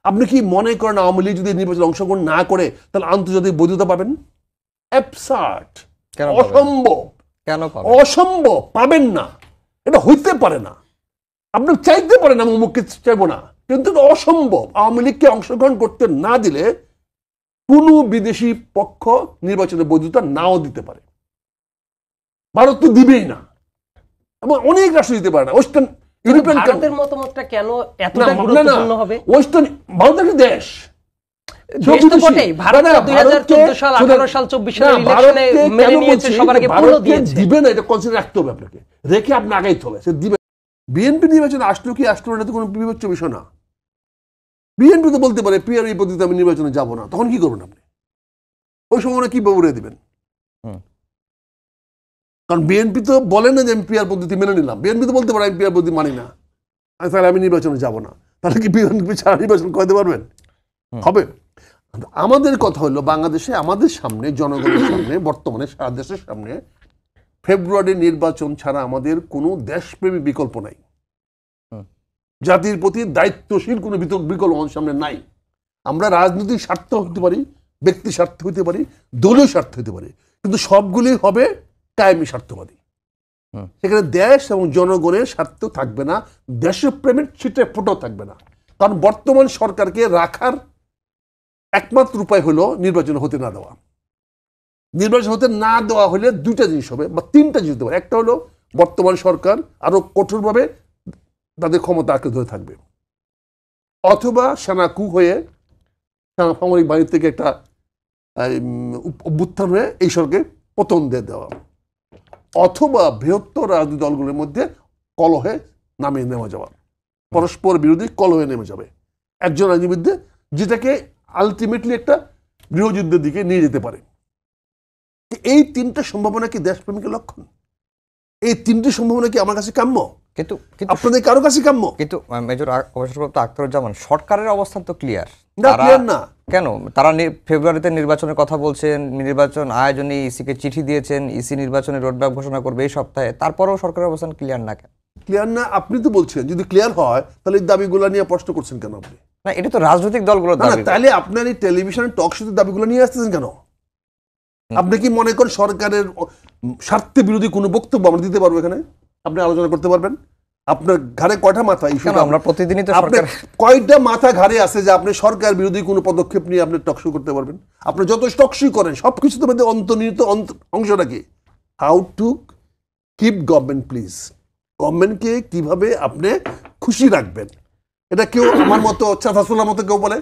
আপনি কি মনে করেন আওয়ামী লীগ যদি নির্বাচনে অংশগ্রহণ না করে তাহলে আন্তর্জাতিক বৈধতা পাবেন? অ্যাবসার্ড, অসম্ভব। কেন অসম্ভব, পাবেন না, এটা হইতে পারে না। আপনি চাইতে পারেন আমি অমুককে চাইবো না, কিন্তু অসম্ভব। আওয়ামী লীগকে অংশগ্রহণ করতে না দিলে কোনো বিদেশি পক্ষ নির্বাচনের বৈধতা নাও দিতে পারে। ভারত তো দিবেই না, এবং অনেক রাষ্ট্র দিতে পারে না। ওয়েস্টার্ন ইউরোপিয়ান ভারতের মতামতটা কেন এতটা গুরুত্বপূর্ণ হবে? ওয়েস্টার্ন ভারত একটা দেশ, দেশ তো বটেই। ভারত 2014 সাল 18 সাল 24 সালের ইলেকশনে মেনে নিয়েছে, সবার আগে পূর্ণ দিয়েছে। দিবে না, এটা কনসিডার রাখতে হবে আপনাকে, রেখে আপনি আগাইতে হবে। সে দিবে। বিএনপি নির্বাচনে আসলো কি আসলো না, তো কোনো বিবেচ্য বিষয় না। বিএনপি তো বলতে পারে পিআর এই পদ্ধতিতে আমি নির্বাচনে যাব না, তখন কি করবেন আপনি? ওই সময় কি বউরে দিবেন? কারণ বিএনপি তো বলে না যে আমি পিআর পদ্ধতি মেনে নিলাম। বিএনপি তো বলতে পারে আমি পিআর পদ্ধতি মানি না, তাহলে আমি নির্বাচনে যাব না। তাহলে কি বিএনপি ছাড়া নির্বাচন করতে পারবেন? হবে। আমাদের কথা হলো বাংলাদেশে আমাদের সামনে, জনগণের সামনে, বর্তমানে সারা দেশের সামনে ফেব্রুয়ারি নির্বাচন ছাড়া আমাদের কোনো দেশপ্রেমী বিকল্প নাই। জাতির প্রতি দায়িত্বশীল কোনো বিকল্প আমাদের সামনে নাই। আমরা রাজনৈতিক স্বার্থ হতে পারি, ব্যক্তি স্বার্থ হতে পারি, দলীয় স্বার্থ হতে পারি, কিন্তু সবগুলি হবে কায়েমি স্বার্থবাদী। সেখানে দেশ এবং জনগণের স্বার্থ থাকবে না, দেশপ্রেমের ছিটে ফোটাও থাকবে না। কারণ বর্তমান সরকারকে রাখার একমাত্র উপায় হলো নির্বাচন হতে না দেওয়া। নির্বাচন হতে না দেওয়া হলে দুইটা জিনিস হবে, বা তিনটা জিনিস হতে পারে। একটা হলো বর্তমান সরকার আরো কঠোরভাবে তাদের ক্ষমতা আঁকড়ে ধরে থাকবে, অথবা সেনা কু হয়ে সামরিক বাহিনী থেকে একটা অভ্যুত্থান হয়ে এই সরকারকে পতন দিয়ে দেওয়া, অথবা বৃহত্তর রাজনৈতিক দলগুলোর মধ্যে কলহে নামিয়ে নেওয়া যাওয়া, পরস্পর বিরোধী কলহে নেমে যাবে একজন রাজনীতির বিরুদ্ধে, যেটাকে আলটিমেটলি একটা গৃহযুদ্ধের দিকে নিয়ে যেতে পারে। এই তিনটা সম্ভাবনা কি দেশপ্রেমিকের লক্ষণ? এই তিনটি সম্ভাবনা কি আমার কাছে কাম্য? কিন্তু আপনাদের কারো কাছে কাম্য? কিন্তু মেজর অবসরপ্রাপ্ত আখতারুজ্জামান, সরকারের অবস্থান তো ক্লিয়ার না। কেন তারা ফেব্রুয়ারিতে নির্বাচনের কথা বলছেন, নির্বাচন আয়োজনে ইসিকে চিঠি দিয়েছেন, ইসি নির্বাচনের রোডম্যাপ ঘোষণা করবে এই সপ্তাহে, তারপরেও সরকারের অবস্থান ক্লিয়ার না কেন? ক্লিয়ার না আপনি তো বলছেন, যদি ক্লিয়ার হয় তাহলে এই দাবিগুলো নিয়ে প্রশ্ন করছেন কেন আপনি? না, এটা তো রাজনৈতিক দলগুলোর দাবি। তাহলে আপনার এই টেলিভিশন টক শোতে দাবিগুলো নিয়ে আসতেছেন কেন? আপনি কি মনে করেন সরকারের স্বার্থে বিরোধী কোনো বক্তব্য আমরা দিতে পারবো এখানে? আপনি আলোচনা করতে পারবেন? আপনার ঘাড়ে কয়টা মাথা? আমরা প্রতিদিনই তো আপনার কয়টা মাথা ঘাড়ে আছে যে আপনি সরকার বিরোধী কোনো পদক্ষেপ নিয়ে আপনি টকশো করতে পারবেন? আপনি যত টকশো করেন সবকিছু তো মধ্যে অন্তর্নিহিত অংশটা কি? How to keep government please, গভর্নমেন্টকে কিভাবে আপনি খুশি রাখবেন। এটা কেউ আমার মতো চাফাসোলার মতো কেউ বলে,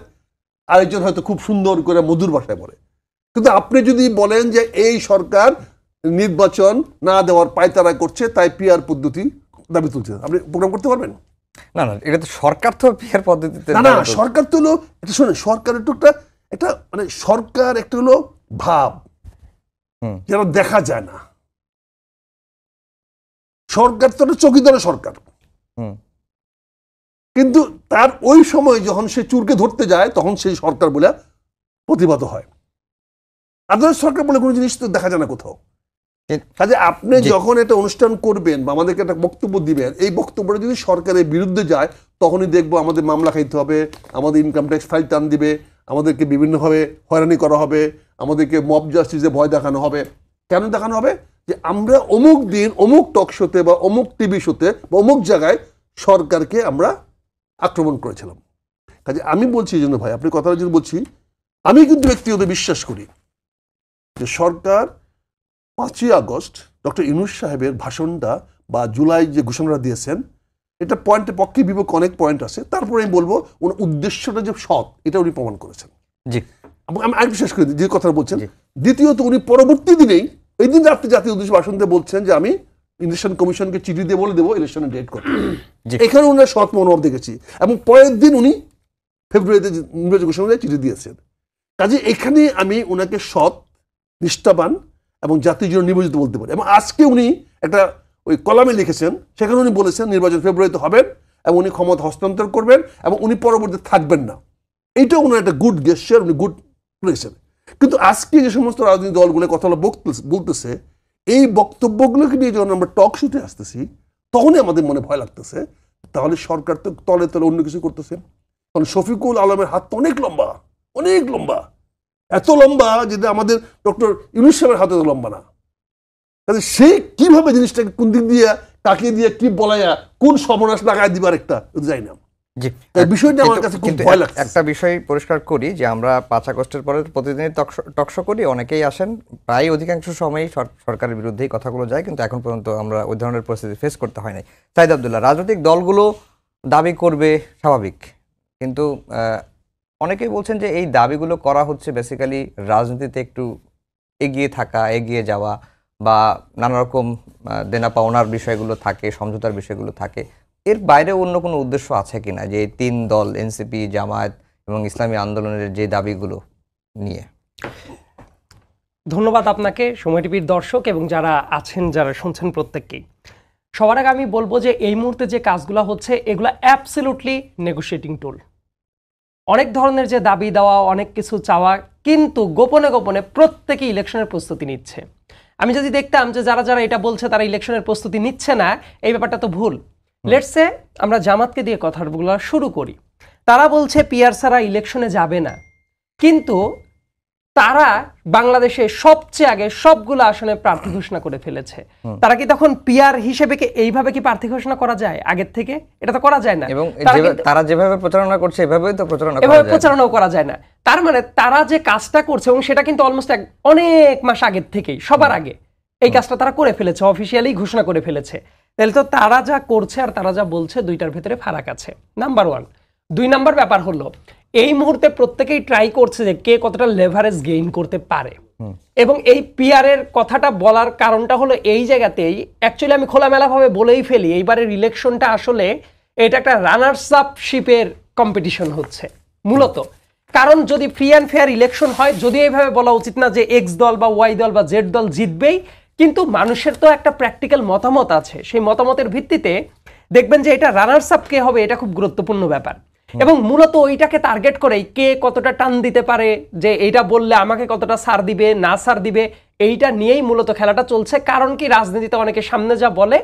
আরেকজন হয়তো খুব সুন্দর করে মধুর ভাষায় বলে। কিন্তু আপনি যদি বলেন যে এই সরকার নির্বাচন না দেওয়ার পায়তারা করছে, তাই পিআর পদ্ধতি দাবি তুলছে, আপনি প্রোগ্রাম করতে পারবেন? না, এটা তো সরকার তো পিআর পদ্ধতিতে না, সরকার তো হলো এটা, শুনে সরকার একটা মানে সরকার একটা হলো ভাব যেটা দেখা যায় না। সরকার তো চৌকিদারের সরকার, কিন্তু তার ওই সময় যখন সে চুরকে ধরতে যায় তখন সেই সরকার বলে প্রতিবাদ হয়। আপনাদের সরকার বলে কোনো জিনিস তো দেখা যায় না কোথাও। কাজে আপনি যখন একটা অনুষ্ঠান করবেন বা আমাদেরকে একটা বক্তব্য দিবেন, এই বক্তব্যটা যদি সরকারের বিরুদ্ধে যায় তখনই দেখবো আমাদের মামলা খাইতে হবে, আমাদের ইনকাম ট্যাক্স ফাইল টান দিবে, আমাদেরকে বিভিন্নভাবে হয়রানি করা হবে, আমাদেরকে মব জাস্টিসে ভয় দেখানো হবে। কেন দেখানো হবে? যে আমরা অমুক দিন অমুক টক শোতে বা অমুক টিভি শোতে বা অমুক জায়গায় সরকারকে আমরা আক্রমণ করেছিলাম। কাজে আমি বলছি এই জন্য ভাই, আপনি কথাটা যদি বলছি, আমি কিন্তু ব্যক্তিগত বিশ্বাস করি যে সরকার 5ই আগস্ট ডক্টর ইউনূস সাহেবের ভাষণটা বা জুলাই যে ঘোষণাটা দিয়েছেন, এটা পয়েন্টের পক্ষে বিপক্ষে অনেক পয়েন্ট আছে, তারপরে আমি বলবো ওনার উদ্দেশ্যটা যে সৎ এটা উনি প্রমাণ করেছেন। জি, আমি আর বিশ্বাস করি যে কথা বলছেন। দ্বিতীয়ত উনি পরবর্তী দিনেই এই দিন রাত্রে জাতীয় উদ্দেশ্যে ভাষণ দিয়ে বলছেন যে আমি ইলেকশন কমিশনকে চিঠি দিয়ে বলে দেবো ইলেকশনের ডেট করতে। এখানে ওনার সৎ মনোভাব দেখেছি, এবং পরের দিন উনি ফেব্রুয়ারিতে নির্বাচন ঘোষণা চিঠি দিয়েছেন। কাজে এখানে আমি ওনাকে সৎ, নিষ্ঠাবান এবং জাতির জন্য নিবেদিত বলতে পারি। এবং আজকে উনি একটা ওই কলামে লিখেছেন, সেখানে উনি বলেছেন নির্বাচন ফেব্রুয়ারিতে হবেন এবং উনি ক্ষমতা হস্তান্তর করবেন এবং উনি পরবর্তীতে থাকবেন না। এইটা ওনার একটা গুড গেস্টার, উনি গুড করেছেন। কিন্তু আজকে যে সমস্ত রাজনৈতিক দলগুলো কথা বলতেছে, এই বক্তব্যগুলোকে নিয়ে যখন আমরা টক শোতে আসতেছি তখনই আমাদের মনে ভয় লাগতেছে, তাহলে সরকার তো তলে তলে অন্য কিছু করতেছে। কারণ শফিকুল আলমের হাত তো অনেক লম্বা, অনেক লম্বা, এত লম্বা যেটা আমাদের ডক্টর ইউনূস সাহেবের হাতে এত লম্বা না। কাজে সে কিভাবে জিনিসটাকে কোন দিক দিয়ে কাকে দিয়ে কি বলাইয়া কোন সর্বনাশ লাগাই দিবার একটা যাই না। জি, বিষয়টা আমার কাছে খুব ভয় লাগছে। একটা বিষয় পরিষ্কার করি যে আমরা 5 আগস্টের পরে প্রতিদিনই টকশো করি, অনেকেই আসেন, প্রায় অধিকাংশ সময়ই সরকারের বিরুদ্ধেই কথাগুলো যায়, কিন্তু এখন পর্যন্ত আমরা ওই ধরনের পরিস্থিতি ফেস করতে হয় নাই। সাইদ আব্দুল্লাহ, রাজনৈতিক দলগুলো দাবি করবে স্বাভাবিক, কিন্তু অনেকেই বলছেন যে এই দাবিগুলো করা হচ্ছে বেসিক্যালি রাজনীতিতে একটু এগিয়ে থাকা, এগিয়ে যাওয়া, বা নানা রকম দেনা পাওনার বিষয়গুলো থাকে, সমঝোতার বিষয়গুলো থাকে। এর বাইরে অন্য কোনো উদ্দেশ্য আছে কিনা যে এই 3 দল এনসিপি, জামায়াত এবং ইসলামী আন্দোলনের যে দাবিগুলো নিয়ে? ধন্যবাদ আপনাকে, সময় টিভির দর্শক এবং যারা আছেন, যারা শুনছেন প্রত্যেককেই। সবার আগে আমি বলবো যে এই মুহূর্তে যে কাজগুলো হচ্ছে এগুলো অ্যাবসলিউটলি নেগোশিয়েটিং টুল। অনেক ধরনের যে দাবি দেওয়া, অনেক কিছু চাওয়া, কিন্তু গোপনে গোপনে প্রত্যেকে ইলেকশনের প্রস্তুতি নিচ্ছে। আমি যদি দেখতাম যে যারা যারা এটা বলছে তারা ইলেকশনের প্রস্তুতি নিচ্ছে না, এই ব্যাপারটা তো ভুল। লেটসে আমরা জামাতকে দিয়ে কথাগুলো শুরু করি। তারা বলছে পিয়ার ছাড়া ইলেকশনে যাবে না, কিন্তু তারা বাংলাদেশে সবচেয়ে আগে সবগুলো আসনে প্রার্থী ঘোষণা করে ফেলেছে। তারা কি তখন পিয়ার হিসেবে কি এইভাবে কি প্রার্থী ঘোষণা করা যায় আগের থেকে? এটা তো করা যায় না। এবং তারা যেভাবে প্রচারণা করছে এভাবেই তো প্রচারণাও করা যায় না। তার মানে তারা যে কাজটা করছে, এবং সেটা কিন্তু অলমোস্ট অনেক মাস আগের থেকেই, সবার আগে এই কাজটা তারা করে ফেলেছে, অফিসিয়ালি ঘোষণা করে ফেলেছে। তাহলে তো তারা যা করছে আর তারা যা বলছে দুইটার ভেতরে ফারাক আছে, নাম্বার 1। 2 নাম্বার ব্যাপার হলো, এই মুহূর্তে প্রত্যেকেই ট্রাই করছে যে কে কতটা লেভারেজ গেইন করতে পারে। এবং এই পিআরের কথাটা বলার কারণটা হলো এই জায়গাতেই, অ্যাকচুয়ালি আমি খোলামেলাভাবে বলেই ফেলি, এইবারের ইলেকশনটা আসলে এটা একটা রানার্স আপ শিপের কম্পিটিশন হচ্ছে মূলত। কারণ যদি ফ্রি অ্যান্ড ফেয়ার ইলেকশন হয়, যদি এইভাবে বলা উচিত না যে এক্স দল বা ওয়াই দল বা জেড দল জিতবেই, কিন্তু মানুষের তো একটা প্র্যাকটিক্যাল মতামত আছে, সেই মতামতের ভিত্তিতে দেখবেন যে এটা রানার্স আপ কে হবে, এটা খুব গুরুত্বপূর্ণ ব্যাপার। এবং মূলত ওইটাকে টার্গেট করেই কে কতটা টান দিতে পারে, যে এইটা বললে আমাকে কতটা ছাড় দিবে না ছাড় দিবে, এইটা নিয়েই মূলত খেলাটা চলছে। কারণ কি রাজনীতিতে অনেকে সামনে যা বলে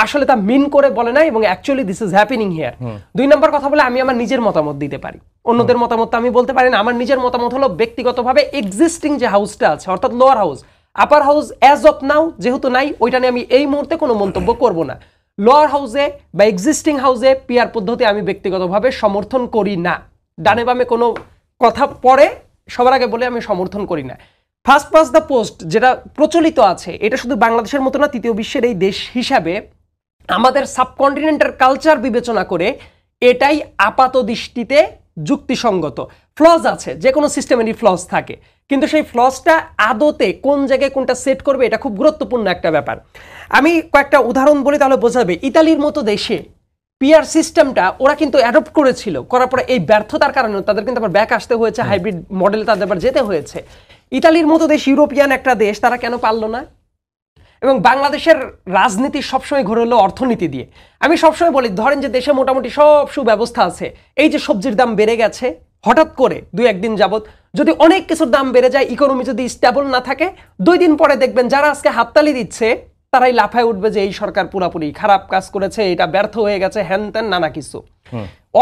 আসলে তা মিন করে বলে না, এবং actually this is happening here. 2 নম্বর কথা বলে আমি আমার নিজের মতামত দিতে পারি, অন্যদের মতামত আমি বলতে পারি না। আমার নিজের মতামত হলো ব্যক্তিগতভাবে এক্সিস্টিং যে হাউসটা আছে, অর্থাৎ lower house, upper house as of now যেহেতু নাই, ওইটা নিয়ে আমি এই মুহূর্তে কোনো মন্তব্য করব না। লোয়ার হাউসে বা এক্সিস্টিং হাউসে পিআর পদ্ধতি আমি ব্যক্তিগতভাবে সমর্থন করি না। ডানে বামে কোনো কথা পরে সবার আগে বলে আমি সমর্থন করি না। ফার্স্ট পাস দ্য পোস্ট যেটা প্রচলিত আছে, এটা শুধু বাংলাদেশের মতো না, তৃতীয় বিশ্বের এই দেশ হিসাবে আমাদের সাবকন্টিনেন্টের কালচার বিবেচনা করে এটাই আপাত দৃষ্টিতে যুক্তিসঙ্গত। ফ্লজ আছে, যে কোনো সিস্টেমেরই ফ্লজ থাকে, কিন্তু সেই ফ্লজটা আদতে কোন জায়গায় কোনটা সেট করবে এটা খুব গুরুত্বপূর্ণ একটা ব্যাপার। আমি কয়েকটা উদাহরণ বলি তাহলে বোঝা যাবে। ইতালির মতো দেশে পিআর সিস্টেমটা ওরা কিন্তু অ্যাডপ্ট করেছিল, করার পরে এই ব্যর্থতার কারণে তাদের কিন্তু আবার ব্যাক আসতে হয়েছে, হাইব্রিড মডেলে তাদের আবার যেতে হয়েছে। ইতালির মতো দেশ, ইউরোপিয়ান একটা দেশ, তারা কেন পারলো না? এবং বাংলাদেশের রাজনীতি সবসময় ঘুরে হলো অর্থনীতি দিয়ে। আমি সবসময় বলি, ধরেন যে দেশে মোটামুটি সব সুব্যবস্থা আছে, এই যে সবজির দাম বেড়ে গেছে হঠাৎ করে 2-1 দিন যাবত, যদি অনেক কিছুর দাম বেড়ে যায়, ইকোনমি যদি স্টেবল না থাকে, 2 দিন পরে দেখবেন যারা আজকে হাততালি দিচ্ছে তারাই লাফায় উঠবে যে এই সরকার পুরাপুরি খারাপ কাজ করেছে, এটা ব্যর্থ হয়ে গেছে, হ্যান ত্যান নানা কিছু।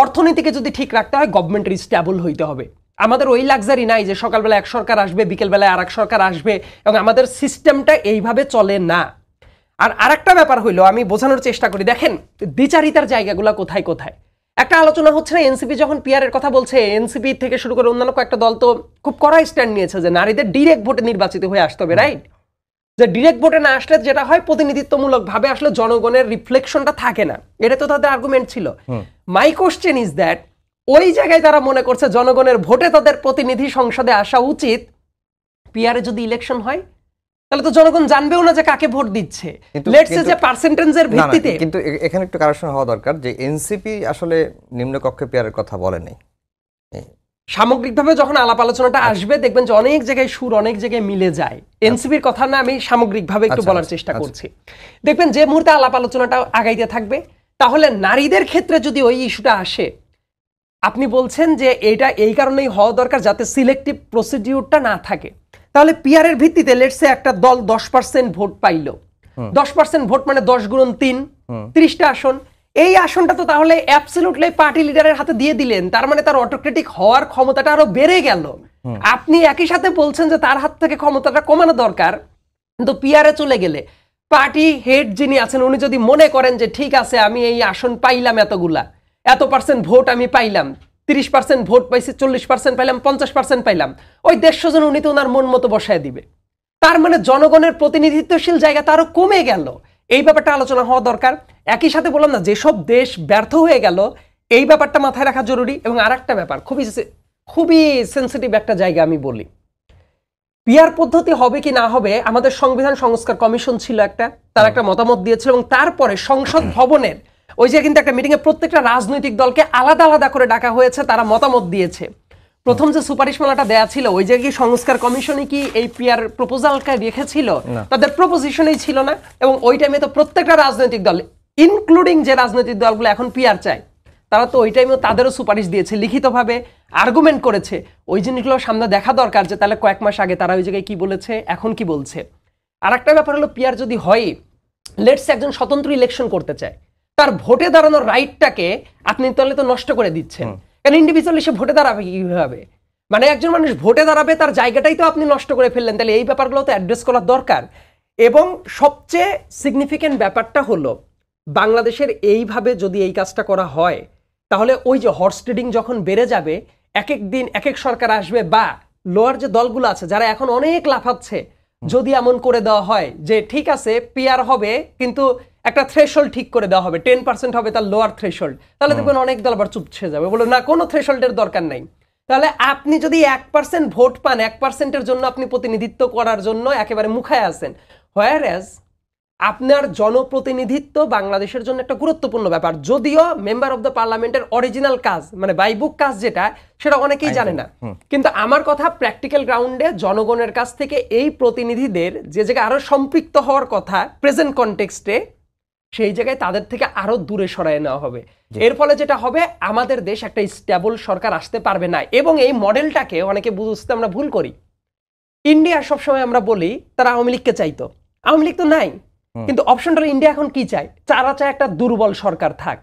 অর্থনীতিকে যদি ঠিক রাখতে হয়, গভর্নমেন্টের স্টেবল হইতে হবে। আমাদের ওই লাক্সারি নাই যে সকালবেলা এক সরকার আসবে, বিকেলবেলায় আর এক সরকার আসবে, এবং আমাদের সিস্টেমটা এইভাবে চলে না। আর আরেকটা ব্যাপার হইলো, আমি বোঝানোর চেষ্টা করি, দেখেন দ্বিচারিতার জায়গাগুলো কোথায় কোথায়। একটা আলোচনা হচ্ছে না, এনসিপি যখন পিআর এর কথা বলছে, এনসিপি থেকে শুরু করে অন্যান্য কয়েকটা দল তো খুব কড়া স্ট্যান্ড নিয়েছে যে নারীদের ডিরেক্ট ভোটে নির্বাচিত হয়ে আসতে হবে, রাইট? যে ডিরেক্ট ভোটে না আসলে যেটা হয়, প্রতিনিধিত্বমূলক ভাবে আসলে জনগণের রিফ্লেকশনটা থাকে না, এটা তো তাদের আর্গুমেন্ট ছিল। মাই কোশ্চেন ইজ দ্যাট ওই জায়গায় তারা মনে করছে জনগণের ভোটে তাদের প্রতিনিধি সংসদে আসা উচিত, পিআরে যদি ইলেকশন হয় তাহলে তো জনগণ জানবেও না যে কাকে ভোট দিচ্ছে, লেটস সে যে পার্সেন্টেজের ভিত্তিতে। কিন্তু এখানে একটু কারেকশন হওয়া দরকার যে এনসিপি আসলে নিম্নকক্ষে পিআরের কথা বলে নাই। সামগ্রিকভাবে যখন আলাপ আলোচনাটা আসবে দেখবেন যে অনেক জায়গায় সুর অনেক জায়গায় মিলে যায়। এনসিপির কথা না, আমি সামগ্রিকভাবে একটু বলার চেষ্টা করছি। দেখবেন যে মুহূর্তে আলাপ আলোচনাটা আগাইতে থাকবে, তাহলে নারীদের ক্ষেত্রে যদি ওই ইস্যুটা আসে, আপনি বলছেন যে এটা এই কারণেই হওয়া দরকার যাতে সিলেক্টিভ প্রসিডিউরটা না থাকে, তাহলে পিআর এর ভিত্তিতে লেটস সে একটা দল 10% ভোট পাইলো, 10% ভোট মানে 10 গুণন 3, 30টা আসন। এই আসনটা তো তাহলে অ্যাবসলিউটলি পার্টি লিডারের হাতে দিয়ে দিলেন, তার মানে তার অটোক্রেটিক হওয়ার ক্ষমতাটা আরো বেড়ে গেল। আপনি একই সাথে বলছেন যে তার হাত থেকে ক্ষমতাটা কমানো দরকার, কিন্তু পিআরে চলে গেলে পার্টি হেড যিনি আছেন উনি যদি মনে করেন যে ঠিক আছে আমি এই আসন পাইলাম, এত পার্সেন্ট ভোট আমি পাইলাম, 30% ভোট পাইছি, 40% পাইলাম, 50% পাইলাম, ওই 150 জন উনি তো ওনার মন মতো বসায় দিবে। তার মানে জনগণের প্রতিনিধিত্বশীল জায়গা তারও কমে গেল। এই ব্যাপারটা আলোচনা হওয়া দরকার। একই সাথে বললাম না, যেসব দেশ ব্যর্থ হয়ে গেল এই ব্যাপারটা মাথায় রাখা জরুরি। এবং আরেকটা ব্যাপার, খুবই সেন্সিটিভ একটা জায়গা আমি বলি, পিআর পদ্ধতি হবে কি না হবে, আমাদের সংবিধান সংস্কার কমিশন ছিল একটা, তার একটা মতামত দিয়েছিল, এবং তারপরে সংসদ ভবনের ওই যে কিন্তু একটা মিটিংয়ে প্রত্যেকটা রাজনৈতিক দলকে আলাদা আলাদা করে ডাকা হয়েছে, তারা মতামত দিয়েছে। প্রথম যে সুপারিশমালাটা দেয়া ছিল ওই যে কি সংস্কার কমিশনই কি এই পিআর প্রপোজালকে রেখেছিল? তাদের প্রপোজিশনই ছিল না। এবং ওই টাইমে তো প্রত্যেকটা রাজনৈতিক দল, ইনক্লুডিং যে রাজনৈতিক দলগুলো এখন পিআর চায়, তারা তো ওই টাইমেও তাদেরও সুপারিশ দিয়েছে, লিখিতভাবে আর্গুমেন্ট করেছে। ওই জিনিসগুলো সামনে দেখা দরকার যে তাহলে কয়েক মাস আগে তারা ওই জায়গায় কি বলেছে, এখন কি বলছে। আর একটা ব্যাপার হলো, পিআর যদি হয়, লেটস একজন স্বতন্ত্র ইলেকশন করতে চায়, তার ভোটে দাঁড়ানোর রাইটটাকে আপনি তাহলে তো নষ্ট করে দিচ্ছেন। কারণ ইন্ডিভিজুয়ালি সে ভোটে দাঁড়াবে কিভাবে? মানে একজন মানুষ ভোটে দাঁড়াবে, তার জায়গাটাই তো আপনি নষ্ট করে ফেললেন। তাহলে এই ব্যাপারগুলো তো অ্যাড্রেস করা দরকার। এবং সবচেয়ে সিগনিফিকেন্ট ব্যাপারটা হলো, বাংলাদেশের এইভাবে যদি এই কাজটা করা হয়, তাহলে ওই যে হর্স ট্রেডিং যখন বেড়ে যাবে, এক এক দিন এক এক সরকার আসবে, বা লোয়ার যে দলগুলো আছে যারা এখন অনেক লাফাচ্ছে, যদি এমন করে দেওয়া হয় যে ঠিক আছে পিআর হবে কিন্তু একটা থ্রেশহোল্ড ঠিক করে দেওয়া হবে, 10% হবে তার লোয়ার থ্রেশহোল্ড, তাহলে দেখবেন অনেক দল আবার চুপছে যাবে, বলে না কোনো থ্রেশহোল্ডের দরকার নাই। তাহলে আপনি যদি 1% ভোট পান, 1%-এর জন্য আপনি প্রতিনিধিত্ব করার জন্য একেবারে মুখায় আছেন। হোয়ারএজ আপনার জনপ্রতিনিধিত্ব বাংলাদেশের জন্য একটা গুরুত্বপূর্ণ ব্যাপার, যদিও মেম্বার অফ দ্য পার্লামেন্টের অরিজিনাল কাজ মানে বাইবুক কাজ যেটা, সেটা অনেকেই জানে না। কিন্তু আমার কথা, প্র্যাকটিক্যাল গ্রাউন্ডে জনগণের কাছ থেকে এই প্রতিনিধিদের যে জায়গায় আরো সম্পৃক্ত হওয়ার কথা প্রেজেন্ট কনটেক্সটে, সেই জায়গায় তাদের থেকে আরো দূরে সরায় নেওয়া হবে। এর ফলে যেটা হবে, আমাদের দেশ একটা স্টেবল সরকার আসতে পারবে না। এবং এই মডেলটাকে অনেকে বুঝতে আমরা ভুল করি। ইন্ডিয়া সবসময় আমরা বলি তারা আওয়ামী লীগকে চাইতো, আওয়ামী লীগ তো নাই, কিন্তু অপশনটা ইন্ডিয়া এখন কি চায়? তারা চায় একটা দুর্বল সরকার থাক।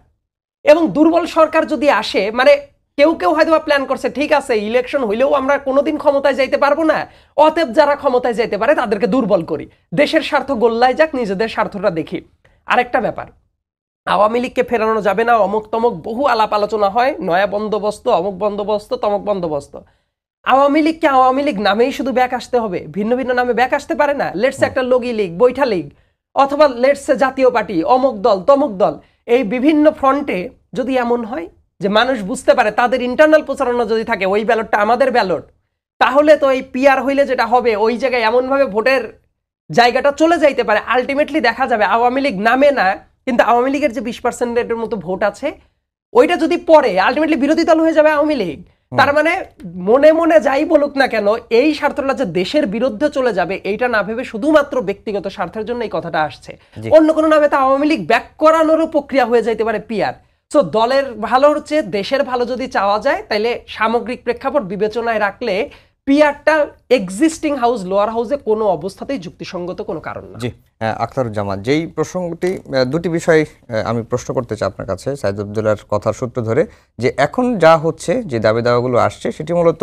এবং দুর্বল সরকার যদি আসে, মানে কেউ কেউ হয়তো প্ল্যান করছে ঠিক আছে ইলেকশন হইলেও আমরা কোনোদিন ক্ষমতায় যাইতে পারবো না, অতএব যারা ক্ষমতায় যাইতে পারে তাদেরকে দুর্বল করি, দেশের স্বার্থ গোল্লায় যাক, নিজেদের স্বার্থটা দেখি। আরেকটা ব্যাপার, আওয়ামী লীগকে ফেরানো যাবে না, অমুক তমক বহু আলাপ আলোচনা হয়, নয়া বন্দোবস্ত, অমুক বন্দোবস্ত, তমক বন্দোবস্ত। আওয়ামী লীগকে আওয়ামী লীগ নামেই শুধু ব্যাক আসতে হবে, ভিন্ন ভিন্ন নামে ব্যাক আসতে পারে না। লেটস একটা লগি লীগ, বৈঠা লীগ, অথবা লেটস জাতীয় পার্টি, অমুক দল, তমুক দল, এই বিভিন্ন ফ্রন্টে যদি এমন হয় যে মানুষ বুঝতে পারে, তাদের ইন্টারনাল প্রচারণা যদি থাকে ওই ব্যালটটা আমাদের ব্যালট, তাহলে তো এই পিআর হইলে যেটা হবে, ওই জায়গায় এমনভাবে ভোটের জায়গাটা চলে যাইতে পারে, আলটিমেটলি দেখা যাবে আওয়ামী লীগ নামে না, কিন্তু আওয়ামী লীগের যে 20%-এর মতো ভোট আছে ওইটা যদি পড়ে, আলটিমেটলি বিরোধী দল হয়ে যাবে আওয়ামী লীগ। তার মানে মনে মনে যাই বলুক না কেন, এই স্বার্থটা যে দেশের বিরুদ্ধে চলে যাবে, এইটা না ভেবে শুধুমাত্র ব্যক্তিগত স্বার্থের জন্য এই কথাটা আসছে। অন্য কোনো নামে তো আওয়ামী লীগ ব্যাক করানোরও প্রক্রিয়া হয়ে যাইতে পারে পিআর। সো দলের ভালো হচ্ছে, দেশের ভালো যদি চাওয়া যায়, তাইলে সামগ্রিক প্রেক্ষাপট বিবেচনায় রাখলে পিআরটা এক্সিস্টিং হাউস, লোয়ার হাউসে কোনো অবস্থাতেই যুক্তিসঙ্গত কোনো কারণ না। জি, আখতারুজ্জামান, যেই প্রসঙ্গটি, দুটি বিষয় আমি প্রশ্ন করতে চাই আপনার কাছে সাইদ আব্দুল্লাহর কথার সূত্র ধরে, যে এখন যা হচ্ছে, যে দাবি দাওয়াগুলো আসছে, সেটি মূলত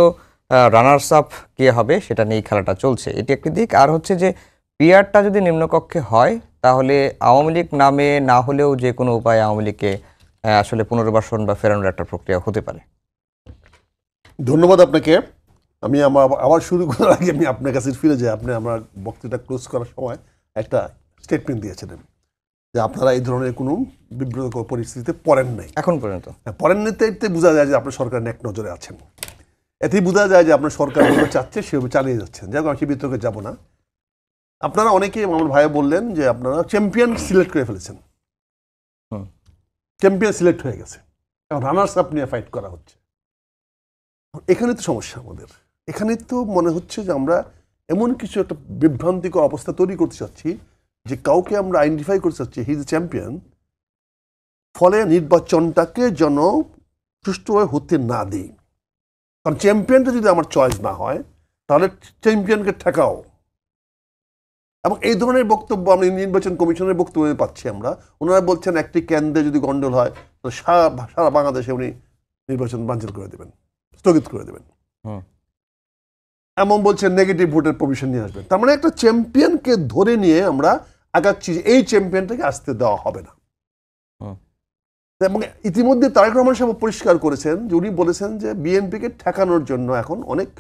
রানার্স আপ কে হবে সেটা নিয়েই খেলাটা চলছে, এটি একটি দিক। আর হচ্ছে যে পিআরটা যদি নিম্নকক্ষে হয়, তাহলে আওয়ামী লীগ নামে না হলেও যে কোনো উপায়ে আওয়ামী লীগকে আসলে পুনর্বাসন বা ফেরানোর একটা প্রক্রিয়া হতে পারে। ধন্যবাদ আপনাকে। আমি আবার শুরু করার আগে আমি আপনার কাছে ফিরে যাই। আপনি আমার বক্তৃতা ক্লোজ করার সময় একটা স্টেটমেন্ট দিয়েছিলেন যে আপনারা এই ধরনের কোনো বিব্রতকর পরিস্থিতিতে পড়েন নাই এখন পর্যন্ত। পড়েন নিতে বোঝা যায় যে আপনার সরকার এক নজরে আছেন, এতেই বোঝা যায় যে আপনার সরকার যেভাবে চাচ্ছে সেভাবে চালিয়ে যাচ্ছেন। যাই হোক, আমি সে বিতর্কে যাব না। আপনারা অনেকেই, আমার ভাই বললেন যে আপনারা চ্যাম্পিয়ন সিলেক্ট করে ফেলেছেন, চ্যাম্পিয়ন সিলেক্ট হয়ে গেছে, এখন রানার্স আপ নিয়ে ফাইট করা হচ্ছে। এখানে তো সমস্যা আমাদের, এখানে তো মনে হচ্ছে যে আমরা এমন কিছু একটা বিভ্রান্তিকর অবস্থা তৈরি করতে চাচ্ছি যে কাউকে আমরা আইডেন্টিফাই করতে চাচ্ছি হি ইজ এ চ্যাম্পিয়ন, ফলে নির্বাচনটাকে যেন সুষ্ঠুভাবে হতে না দিই। কারণ চ্যাম্পিয়নটা যদি আমার চয়েস না হয়, তাহলে চ্যাম্পিয়নকে ঠেকাও। এবং এই ধরনের বক্তব্য আমি নির্বাচন কমিশনের বক্তব্য পাচ্ছি আমরা। ওনারা বলছেন একটি কেন্দ্রে যদি গন্ডগোল হয় তো সারা বাংলাদেশে উনি নির্বাচন বানচাল করে দেবেন, স্থগিত করে দেবেন, এমন বলছেন নেগেটিভ ভোটের প্রভিশন নিয়ে আসবেন। তার মানে একটা চ্যাম্পিয়নকে ধরে নিয়ে আমরা আগাচ্ছি, এই চ্যাম্পিয়নটাকে আসতে দেওয়া হবে না। এবং ইতিমধ্যে তারেক রহমান সাহেব পরিষ্কার করেছেন যে উনি বলেছেন যে বিএনপিকে ঠেকানোর জন্য এখন অনেক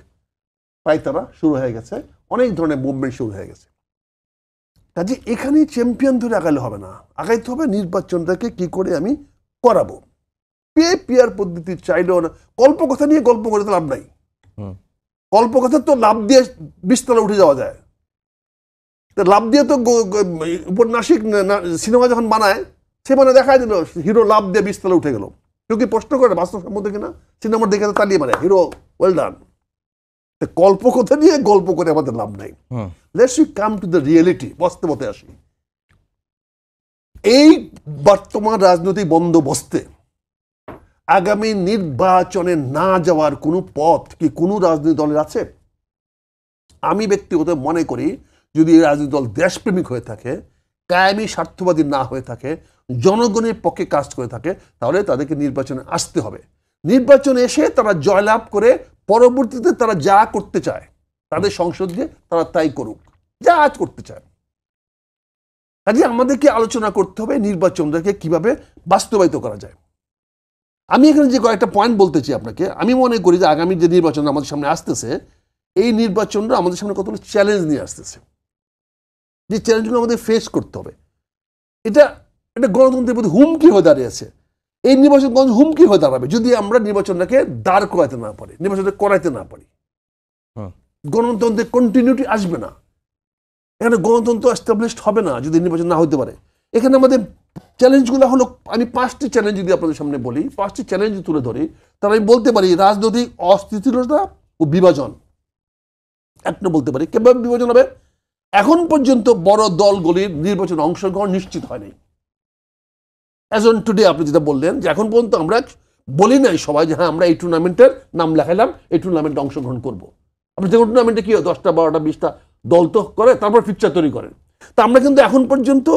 পায়তারা শুরু হয়ে গেছে, অনেক ধরনের মুভমেন্ট শুরু হয়ে গেছে। কাজে এখানে চ্যাম্পিয়ন ধরে আগালে হবে না, আগাইতে হবে নির্বাচনটাকে কি করে আমি করাবো। পিয়ার পদ্ধতি চাইলেও না, কল্পকথা নিয়ে গল্প করে তো লাভ নাই। কল্পকথা তো লাভ দিয়ে বিস্তলা উঠে যাওয়া যায়, লাভ দিয়ে তো উপন্যাসিক সিনেমা যখন বানায় সে মানে দেখায় দিল হিরো লাভ দিয়ে বিস্তলা উঠে গেল, কেউ কি প্রশ্ন করে বাস্তবসম্মত কিনা, সিনেমার দেখে তো তালিয়ে মারে হিরো ওয়েল ডান। কল্পকথা নিয়ে গল্প করে আমাদের লাভ নাই। Let's we come to the reality, বাস্তবতে আসি। এই বর্তমান রাজনৈতিক বন্দোবস্তে আগামী নির্বাচনে না যাওয়ার কোনো পথ কি কোনো রাজনৈতিক দলের আছে? আমি ব্যক্তিগত মনে করি যদি এই রাজনৈতিক দল দেশপ্রেমিক হয়ে থাকে, কায়েমি স্বার্থবাদী না হয়ে থাকে, জনগণের পক্ষে কাজ করে থাকে, তাহলে তাদেরকে নির্বাচনে আসতে হবে। নির্বাচনে এসে তারা জয়লাভ করে পরবর্তীতে তারা যা করতে চায় তাদের সংসদ দিয়ে তারা তাই করুক, যা আজ করতে চায়। কাজে আমাদেরকে আলোচনা করতে হবে নির্বাচনটাকে কিভাবে বাস্তবায়িত করা যায়। আমি এখানে যে কয়েকটা পয়েন্ট বলতে চাই আপনাকে, আমি মনে করি যে আগামী যে নির্বাচন আমাদের সামনে আসতেছে, এই নির্বাচনটা আমাদের সামনে কতগুলো চ্যালেঞ্জ নিয়ে আসতেছে, যে চ্যালেঞ্জগুলো আমাদের ফেস করতে হবে। এটা গণতন্ত্রের প্রতি হুমকি হয়ে দাঁড়িয়েছে। এই নির্বাচন হুমকি হয়ে দাঁড়াবে যদি আমরা নির্বাচনটাকে দাঁড় করাইতে না পারি, নির্বাচনটা করাইতে না পারি। গণতন্ত্রের কন্টিনিউটি আসবে না, এখানে গণতন্ত্র এস্টাবলিশড হবে না যদি নির্বাচন না হতে পারে। এখানে আমাদের চ্যালেঞ্জগুলো হলো, আমি 5টি চ্যালেঞ্জ যদি আপনাদের সামনে বলি, 5টি চ্যালেঞ্জ তুলে ধরি, তাহলে আমি বলতে পারি রাজনৈতিক অস্থিতিশীলতা ও বিভাজন। একটা বলতে পারি কিভাবে বিভাজন হবে। এখন পর্যন্ত বড় দলগুলির নির্বাচনে অংশগ্রহণ নিশ্চিত হয়নি। অ্যাজ অন টুডে আপনি যেটা বললেন যে এখন পর্যন্ত আমরা বলি নাই সবাই যে হ্যাঁ আমরা এই টুর্নামেন্টের নাম লেখাইলাম, এই টুর্নামেন্টে অংশগ্রহণ করবো। আপনি যে টুর্নামেন্টে কি হয় 10টা 12টা 20টা দল তো করে, তারপর ফিকচার তৈরি করেন। তা আমরা কিন্তু এখন পর্যন্ত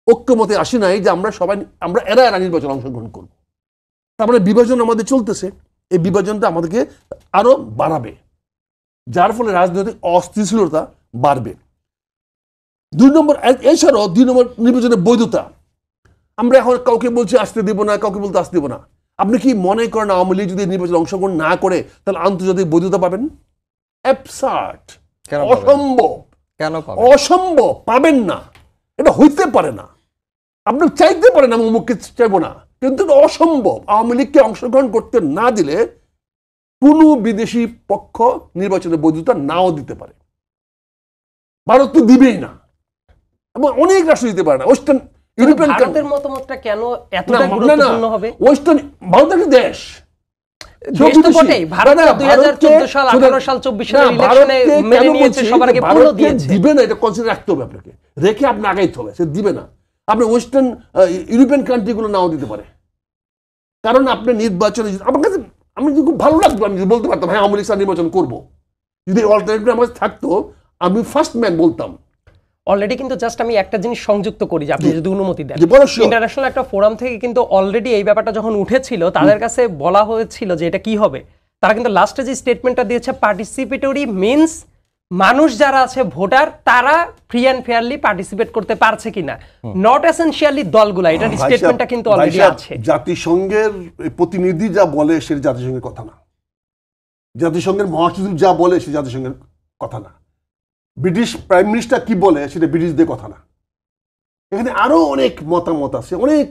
ঐক্যমতে আসি নাই যে আমরা এরা নির্বাচনে অংশগ্রহণ করব। তারপরে বিভাজন আমাদের চলতেছে, এই বিভাজনটা আমাদেরকে আরো বাড়াবে, যার ফলে রাজনৈতিক অস্থিতিশীলতা বাড়বে। 2 নম্বর, এছাড়াও 2 নম্বর নির্বাচনের বৈধতা। আমরা এখন কাউকে বলছি আসতে দিব না, কাউকে বলতে আসতে দিব না। আপনি কি মনে করেন আওয়ামী লীগ যদি নির্বাচনে অংশগ্রহণ না করে তাহলে আন্তর্জাতিক বৈধতা পাবেন? অ্যাবসার্ড, অসম্ভব। কেন অসম্ভব, পাবেন না, এটা হইতে পারে না। আপনি চাইতে পারেন আমি অমুককে চাইবো না, কিন্তু অসম্ভব। আওয়ামী লীগকে অংশগ্রহণ করতে না দিলে কোনো বিদেশি পক্ষ নির্বাচনের বৈধতা নাও দিতে পারে। ভারত তো দিবেই না, এবং অনেক রাষ্ট্র দিতে পারে না। ওয়েস্টার্ন ইউরোপিয়ান ভারতের মতামতটা কেন এতটা গুরুত্বপূর্ণ হবে? ওয়েস্টার্ন ভারত একটা দেশ, দেশ তো বটেই। ভারত 2014 সাল 18 সাল 24 সালের ইলেকশনে মেনে নিয়েছে, সবার আগে পুরো দিয়েছে। দিবে না, এটা কনসিডার রাখতে হবে আপনাকে, রেখে আপনি আগাইতে হবে। সে দিবে না, আপনি ওয়েস্টার্ন ইউরোপিয়ান কান্ট্রিগুলো নাও দিতে পারে। কারণ আপনি নির্বাচনে আমার কাছে আমি খুব ভালো লাগতো, আমি যদি বলতে পারতাম হ্যাঁ আওয়ামী লীগ নির্বাচন করবো, যদি অল্টারনেটিভ আমার থাকতো আমি ফার্স্ট ম্যান বলতাম। অলরেডি কিন্তু জাস্ট আমি একটা জিনিস সংযুক্ত করি যে আপনি যদি অনুমতি দেন, ইন্টারন্যাশনাল একটা ফোরাম থেকে কিন্তু অলরেডি এই ব্যাপারটা যখন উঠেছিল তাদের কাছে বলা হয়েছিল যে এটা কি হবে। তারা কিন্তু লাস্টে যে স্টেটমেন্টটা দিয়েছে, পার্টিসিপেটরি মিন্স মানুষ যারা আছে ভোটার তারা ফ্রি অ্যান্ড ফেয়ারলি পার্টিসিপেট করতে পারছে কিনা, নট এসেনশিয়ালি দলগুলা। এটা স্টেটমেন্টটা কিন্তু অলরেডি আছে। জাতিসংঘের প্রতিনিধি যা বলে সেটা জাতিসংঘের কথা না, জাতিসংঘের মহাসচিব যা বলে সে জাতিসংঘের কথা না, ব্রিটিশ প্রাইম মিনিস্টার কি বলে সেটা ব্রিটিশদের কথা না। এখানে আরো অনেক মতামত আছে, অনেক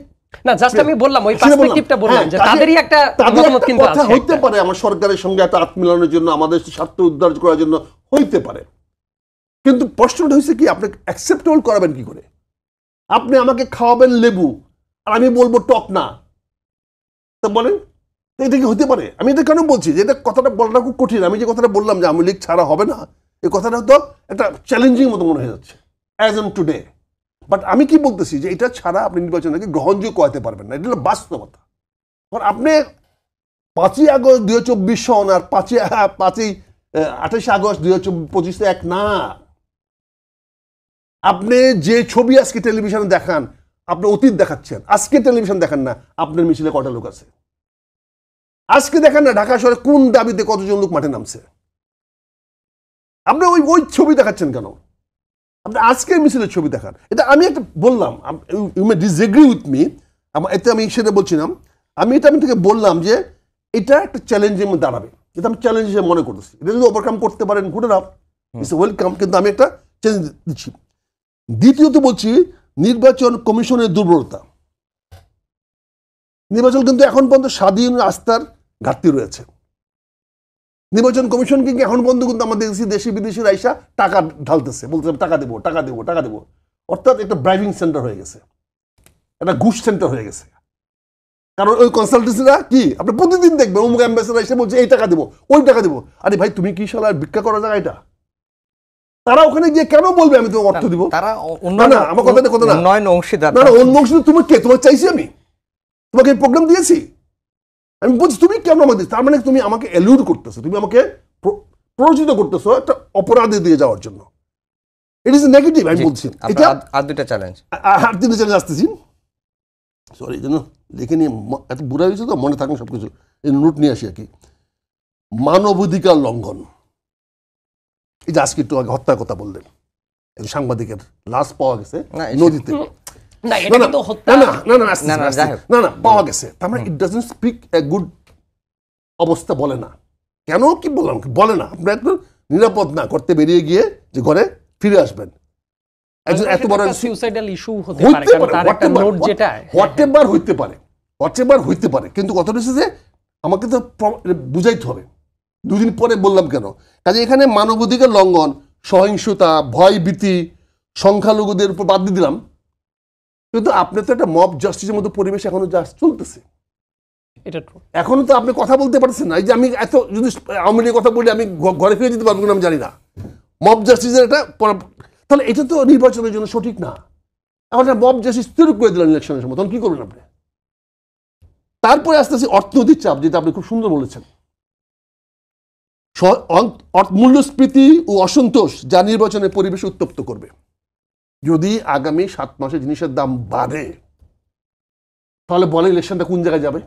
না, জাস্ট আমি বললাম ওই পার্সপেক্টিভটা বললাম যে তাদেরই একটা মতামত কিন্তু কথা আছে। হইতে পারে আমার সরকারের সঙ্গে একটা আত্মমিলনের জন্য, আমাদের স্বার্থ উদ্ধার করার জন্য হইতে পারে, কিন্তু প্রশ্নটা হচ্ছে কি আপনি অ্যাকসেপ্টেবল করাবেন কি করে? আপনি আমাকে খাওয়াবেন লেবু আর আমি বলবো টক না, তা বলেন এটা কি হতে পারে? আমি এটা কেন বলছি যে এটা কথাটা বলাটা খুব কঠিন। আমি যে কথাটা বললাম যে আওয়ামী লীগ ছাড়া হবে না, এই কথাটা তো একটা চ্যালেঞ্জিং মতো মনে হয়ে যাচ্ছে অ্যাজ অন টুডে। বাট আমি কি বলতেছি যে এটা ছাড়া আপনি নির্বাচনকে গ্রহণযোগ্য করাতে পারবেন না, এটা হলো বাস্তবতা। কারণ আপনি 5ই আগস্ট 2024 সন আর 28 আগস্ট 2025 এক না। আপনি যে ছবি আজকে টেলিভিশনে দেখান, আপনি অতীত দেখাচ্ছেন, আজকে টেলিভিশন দেখান না, আপনার মিছিলে কটা লোক আছে? আজকে দেখেন না ঢাকা শহরে কোন দাবিতে কতজন লোক মাঠে নামছে। আপনি ওই ওই ছবি দেখাচ্ছেন কেন? আপনি আজকের মিছিলের ছবি দেখান। এটা আমি একটা বললাম, you may disagree with me, এতে আমি সেটা বলছিলাম, আমি থেকে বললাম যে এটা একটা চ্যালেঞ্জের মধ্যে দাঁড়াবে, এটা আমি চ্যালেঞ্জ হিসেবে মনে করতেছি। এটা যদি ওভারকাম করতে পারেন গুড এনাফ, ইটস ওয়েলকাম, কিন্তু আমি একটা চ্যালেঞ্জ দিচ্ছি। দ্বিতীয়ত বলছি নির্বাচন কমিশনের দুর্বলতা। নির্বাচন কিন্তু এখন পর্যন্ত স্বাধীন আস্থার ঘাটতি রয়েছে। নির্বাচন কমিশন কিন্তু এখন পর্যন্ত কিন্তু আমাদের দেশি বিদেশি আইসা টাকা ঢালতেছে, বলতেছে টাকা দেবো টাকা দেবো টাকা দেবো, অর্থাৎ একটা ড্রাইভিং সেন্টার হয়ে গেছে, একটা ঘুষ সেন্টার হয়ে গেছে। কারণ ওই কনসালটেন্সিরা কি আপনি প্রতিদিন দেখবেন অমুক অ্যাম্বাসেডার এসে বলছে এই টাকা দেবো ওই টাকা দেবো। আরে ভাই তুমি কি শালা ভিক্ষা করা জায়গা এটা? তারা ওখানে গিয়ে কেন বলবে আমি তোমাকে অর্থ দিব? তারা না আমার কথা না, উন্নয়ন অংশীদার না অন্য অংশীদার। তুমি কে? তোমাকে চাইছি আমি? তোমাকে এই প্রোগ্রাম দিয়েছি? আমি বলছি তুমি কেন আমাকে দিচ্ছ? তার মানে তুমি আমাকে এলুড করতেছো, তুমি আমাকে প্ররোচিত করতেছো একটা অপরাধে দিয়ে যাওয়ার জন্য। It is negative. আমি বলছি এটা আর দুইটা চ্যালেঞ্জ, আর তিনটা চ্যালেঞ্জ আসতেছি। সরি এই জন্য লিখে নিয়ে এত বুড়া হয়েছে তো মনে থাকেন সবকিছু, এই নোট নিয়ে আসি আর কি। মানবাধিকার লঙ্ঘন, এই যে আজকে একটু আগে হত্যার কথা বললেন, একজন সাংবাদিকের লাশ পাওয়া গেছে নদীতে, পাওয়া গেছে। তার মানে it doesn't speak a good অবস্থা বলে না। কেন কি বললাম বলে না, আপনি একটু নিরাপদ না করতে বেরিয়ে গিয়ে যে ঘরে ফিরে আসবেন। একজন এত বড় সুইসাইডাল ইস্যু হতে পারে, কারণ তার একটা নোট যেটা হোয়াটএভার হইতে পারে, কিন্তু কথাটা হচ্ছে যে আমাকে তো বুঝাইতে হবে। দুদিন পরে বললাম কেন, কাজে এখানে মানবাধিকার লঙ্ঘন, সহিংসতা, ভয় ভীতি, সংখ্যালঘুদের উপর বাদ দিয়ে দিলাম, কিন্তু আপনি তো একটা মব জাস্টিসের মতো পরিবেশ এখনো চলতেছে। এখনো তো আপনি কথা বলতে পারছেন না। এই যে আমি এত যদি আওয়ামী লীগের কথা বলি আমি ঘরে ফিরে যেতে পারবো কিনা আমি জানি না। মব জাস্টিসের এটা, তাহলে এটা তো নির্বাচনের জন্য সঠিক না। এখন মব জাস্টিস তৈরি করে দিলেন ইলেকশনের সময়, তখন কি করবেন আপনি? তারপরে আস্তে আস্তে অর্থনৈতিক চাপ, যেটা আপনি খুব সুন্দর বলেছেন, মূল্যস্ফীতি ও অসন্তোষ যা নির্বাচনের পরিবেশ উত্তপ্ত করবে। যদি আগামী 7 মাসে জিনিসের দাম বাড়ে, তাহলে বলে ইলেকশনটা কোন জায়গায় যাবে?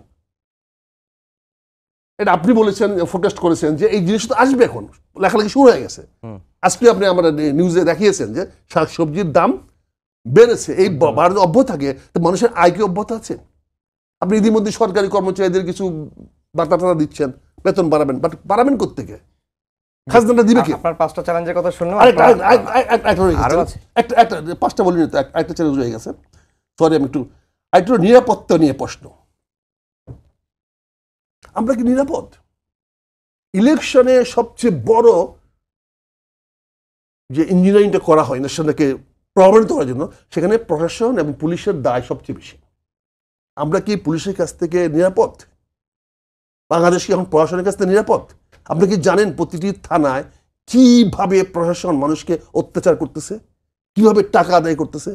এটা আপনি বলেছেন, ফোকাস করেছেন যে এই জিনিসটা আসবে, এখন লেখালেখি শুরু হয়ে গেছে। আজকে আপনি আমরা নিউজে দেখিয়েছেন যে শাকসবজির দাম বেড়েছে। এই বাড়ানো অব্যাহত থাকে, মানুষের আয় কি অব্যাহত আছে? আপনি ইতিমধ্যে সরকারি কর্মচারীদের কিছু বার্তা টাতা দিচ্ছেন, বেতন বাড়াবেন, বাট বাড়াবেন কোত্থেকে? খাজনাটা দিবে কি? আপনার 5টা চ্যালেঞ্জের কথা শুনলাম, একটা 5টা বলিনি তো, একটা চ্যালেঞ্জ রয়ে গেছে। সরি, আমি একটু নিরাপত্তা নিয়ে প্রশ্ন। আমরা কি নিরাপদ? ইলেকশনে সবচেয়ে বড় যে ইঞ্জিনিয়ারিংটা করা হয় ইলেকশনটাকে প্রভাবিত করার জন্য, সেখানে প্রশাসন এবং পুলিশের দায় সবচেয়ে বেশি। আমরা কি পুলিশের কাছ থেকে নিরাপদ? বাংলাদেশ কি এখন প্রশাসনের কাছ থেকে নিরাপদ? আপনি কি জানেন প্রতিটি থানায় কিভাবে প্রশাসন মানুষকে অত্যাচার করতেছে, কিভাবে টাকা আদায় করতেছে?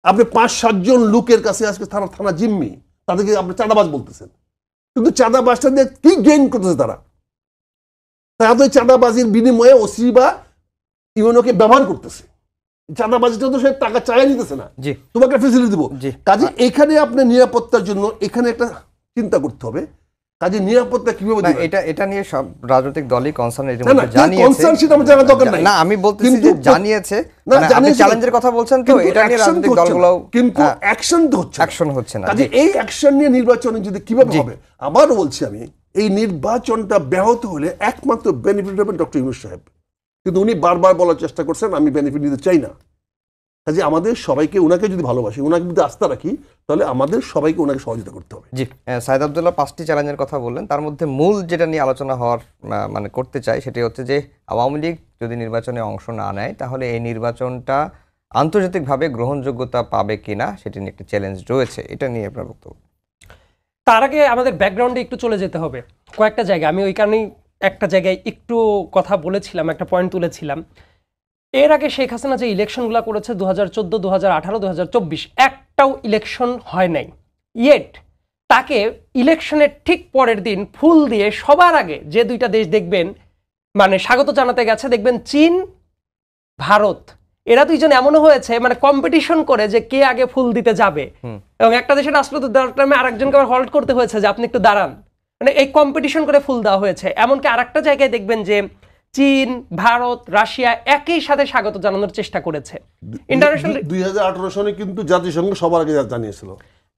আপনি 5-7 জন লোকের কাছে আজকে থানা জিম্মি, তাদেরকে আপনি চাঁদাবাজ বলতেছেন, কিন্তু চাঁদাবাজটা দিয়ে কি গেইন করতেছে তারা? তো চাঁদাবাজির বিনিময়ে ওসি বা ইউনোকে ব্যবহার করতেছে। চাঁদাবাজিটা তো সে টাকা চাইয়া নিতেছে না, তোমাকে ফেসিলিটি দিব। কাজে এখানে আপনি নিরাপত্তার জন্য এখানে একটা চিন্তা করতে হবে। কাজে নিরাপত্তা কিভাবে দিবেন? এটা নিয়ে সব রাজনৈতিক দলই কনসার্ন জানিয়েছে। না আমি বলতেছি যে জানিয়েছে, আপনি চ্যালেঞ্জের কথা বলছেন, তো এটা নিয়ে রাজনৈতিক দলগুলো কিন্তু অ্যাকশন হচ্ছে না। কাজে এই অ্যাকশন নিয়ে নির্বাচনে যদি কিভাবে হবে, আবারও বলছি আমি, এই নির্বাচনটা ব্যাহত হলে একমাত্র বেনিফিট হবেন ডক্টর ইউনূস সাহেব। কিন্তু উনি বারবার বলার চেষ্টা করছেন আমি বেনিফিট নিতে চাই না। কাজে আমাদের সবাইকে, ওনাকে যদি ভালোবাসি, ওনাকে যদি আস্থা রাখি, তাহলে আমাদের সবাইকে ওনাকে সহযোগিতা করতে হবে। জি, সাইদ আব্দুল্লাহ 5টি চ্যালেঞ্জের কথা বললেন, তার মধ্যে মূল যেটা নিয়ে আলোচনা হওয়ার মানে করতে চাই সেটি হচ্ছে যে আওয়ামী লীগ যদি নির্বাচনে অংশ না নেয়, তাহলে এই নির্বাচনটা আন্তর্জাতিকভাবে গ্রহণযোগ্যতা পাবে কিনা সেটি নিয়ে একটা চ্যালেঞ্জ রয়েছে। এটা নিয়ে আপনার বক্তব্য? তার আগে আমাদের ব্যাকগ্রাউন্ডে একটু চলে যেতে হবে কয়েকটা জায়গায়। আমি ওই কারণেই একটা জায়গায় একটু কথা বলেছিলাম, একটা পয়েন্ট তুলেছিলাম। এর আগে শেখ হাসিনা যে ইলেকশনগুলো করেছে 2014, 2018, 2024, একটাও ইলেকশন হয় নাই। ইয়েট তাকে ইলেকশনের ঠিক পরের দিন ফুল দিয়ে সবার আগে যে 2টা দেশ দেখবেন মানে স্বাগত জানাতে গেছে, দেখবেন চীন, ভারত, এরা দুইজন এমনও হয়েছে মানে কম্পিটিশন করে যে কে আগে ফুল দিতে যাবে, এবং একটা দেশের রাষ্ট্রদূত নামে আরেকজনকে হল্ট করতে হয়েছে যে আপনি একটু দাঁড়ান, মানে এই কম্পিটিশন করে ফুল দেওয়া হয়েছে। এমনকি আরেকটা জায়গায় দেখবেন যে চীন, ভারত, রাশিয়া একই সাথে স্বাগত জানানোর চেষ্টা করেছে। ইন্টারন্যাশনাল 2018 সনে কিন্তু জাতিসংঘ সবার আগে জানিয়েছিল,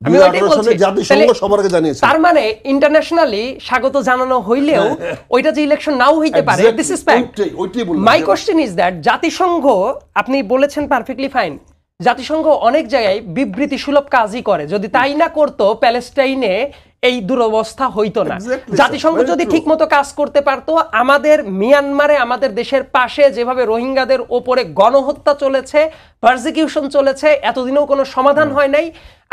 আমি ওইটাই 2018 সনে বলছি। জাতিসংঘ তাহলে সবার আগে জানিয়েছিল। তার মানে ইন্টারন্যাশনালি স্বাগত জানানো হইলেও ওইটা যে ইলেকশন নাও হইতে পারে, Exactly, দিস ইজ ফ্যাক্ট। ওইটাই বললাম। মাই কোশ্চেন ইজ দ্যাট জাতিসংঘ, আপনি বলেছেন পারফেক্টলি ফাইন, জাতিসংঘ অনেক জায়গায় বিবৃতি সুলভ কাজই করে, যদি তাই না করতো প্যালেস্টাইনে এই দুরবস্থা হইতো না। Exactly, জাতিসংঘ sir, very যদি true. ঠিকমতো কাজ করতে পারতো, আমাদের মিয়ানমারে আমাদের দেশের পাশে যেভাবে রোহিঙ্গাদের ওপরে গণহত্যা চলেছে, পারসিকিউশন চলেছে, এতদিনেও কোনো সমাধান হয় নাই,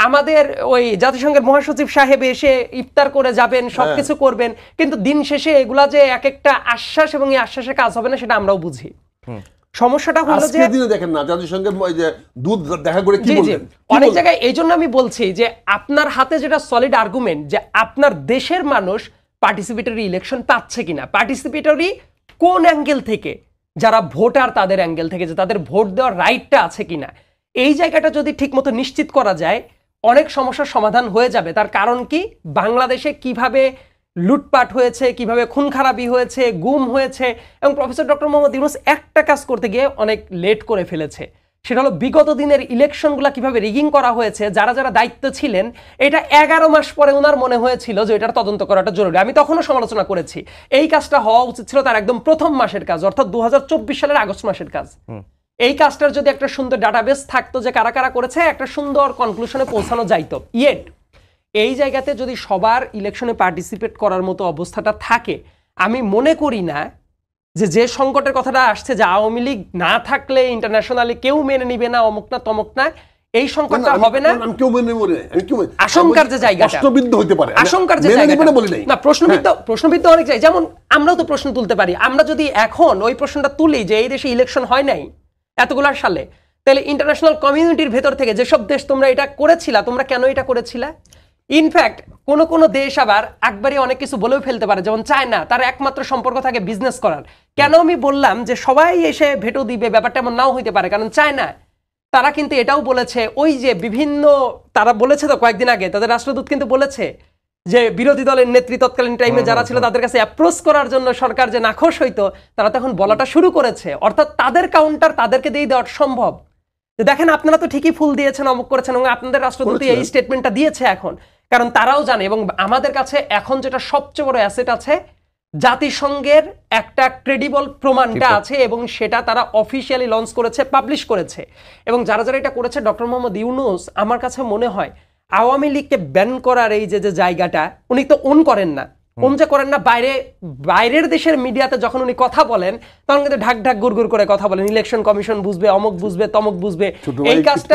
আমাদের ওই জাতিসংঘের মহাসচিব সাহেব এসে ইফতার করে যাবেন, সবকিছু করবেন, কিন্তু দিন শেষে এগুলা যে এক একটা আশ্বাস এবং এই আশ্বাসে কাজ হবে না সেটা আমরাও বুঝি। সমস্যাটা হলো যে আজকের দিনে দেখেন না জাতিসংঘের ওই যে দূত দেখা করে কি জি জি বললেন, অনেক জায়গায় এই জন্য আমি বলছি যে আপনার হাতে যেটা সলিড আর্গুমেন্ট যে আপনার দেশের মানুষ পার্টিসিপেটরি ইলেকশন পাচ্ছে কিনা, পার্টিসিপেটরি কোন অ্যাঙ্গেল থেকে, যারা ভোটার তাদের অ্যাঙ্গেল থেকে, যে তাদের ভোট দেওয়ার রাইটটা আছে কিনা, এই জায়গাটা যদি ঠিকমতো নিশ্চিত করা যায় অনেক সমস্যার সমাধান হয়ে যাবে। তার কারণ কি, বাংলাদেশে কিভাবে লুটপাট হয়েছে, কিভাবে খুন খারাপি হয়েছে, গুম হয়েছে, এবং প্রফেসর ডক্টর মোহাম্মদ ইউনূস একটা কাজ করতে গিয়ে অনেক লেট করে ফেলেছে, সেটা হলো বিগত দিনের ইলেকশনগুলো কিভাবে রিগিং করা হয়েছে, যারা যারা দায়িত্ব ছিলেন, এটা 11 মাস পরে ওনার মনে হয়েছিল যে এটার তদন্ত করাটা জরুরি। আমি তখনও সমালোচনা করেছি, এই কাজটা হওয়া উচিত ছিল তার একদম প্রথম মাসের কাজ, অর্থাৎ 2024 সালের আগস্ট মাসের কাজ। এই কাজটার যদি একটা সুন্দর ডাটাবেস থাকতো যে কারা কারা করেছে, একটা সুন্দর কনক্লুশনে পৌঁছানো যাইতো। ইয়েট এই জায়গাতে যদি সবার ইলেকশনে পার্টিসিপেট করার মতো অবস্থাটা থাকে, আমি মনে করি না যে সংকটের কথাটা আসছে যে আওয়ামী লীগ না থাকলে ইন্টারন্যাশনালি কেউ মেনে নিবে না, অমুক না তমুক না, এই সংকটটা হবে না। আমি কেউ মেনে নেব না, আমি কেউ আশঙ্কার যে জায়গাটা, প্রশ্নবিদ্ধ হতে পারে, আশঙ্কার যে মেনে জায়গাটা নেব না বলি নাই। না, প্রশ্নবিদ্ধ অনেক জায়গায়, যেমন আমরাও তো প্রশ্ন তুলতে পারি। আমরা যদি এখন ওই প্রশ্নটা তুলি যে এই দেশে ইলেকশন হয় নাই এতগুলো সালে, তাহলে ইন্টারন্যাশনাল কমিউনিটির ভেতর থেকে যেসব দেশ তোমরা এটা করেছিলা, তোমরা কেন এটা করেছিলা? ইনফ্যাক্ট কোন কোন দেশ আবার একবারই অনেক কিছু বলেও ফেলতে পারে, যেমন চায়না, তার একমাত্র সম্পর্ক থাকে বিজনেস করার। কেন আমি বললাম যে সবাই এসে ভেটো দিবে, ব্যাপারটা এমন নাও হইতে পারে, কারণ চায়না তারা কিন্তু এটাও বলেছে, ওই যে বিভিন্ন, তারা বলেছে তো কয়েকদিন আগে তাদের রাষ্ট্রদূত কিন্তু বলেছে যে বিরোধী দলের নেত্রী তৎকালীন টাইমে যারা ছিল তাদের কাছে অ্যাপ্রোচ করার জন্য সরকার যে নাখোশ হইতো, তারা তখন বলাটা শুরু করেছে, অর্থাৎ তাদের কাউন্টার তাদেরকে দিয়ে দেওয়া সম্ভব। দেখেন আপনারা তো ঠিকই ফুল দিয়েছেন, অমুক করেছেন, এবং আপনাদের রাষ্ট্রদূত এই স্টেটমেন্টটা দিয়েছে এখন, কারণ তারাও জানে। এবং আমাদের কাছে এখন যেটা সবচেয়ে বড় অ্যাসেট আছে, জাতিসংঘের একটা ক্রেডিবল প্রমাণটা আছে, এবং সেটা তারা অফিসিয়ালি লঞ্চ করেছে, পাবলিশ করেছে। এবং যারা যারা এটা করেছে, ডক্টর মোহাম্মদ ইউনূস আমার কাছে মনে হয় আওয়ামী লীগকে ব্যান করার এই যে জায়গাটা উনি তো ওন করেন না, যে করেন না, বাইরের দেশের মিডিয়াতে যখন উনি কথা বলেন তখন কিন্তু ঢাক ঢাক গুড় করে কথা বলেন, ইলেকশন কমিশন বুঝবে, অমুক বুঝবে, তমক বুঝবে। এই কাজটা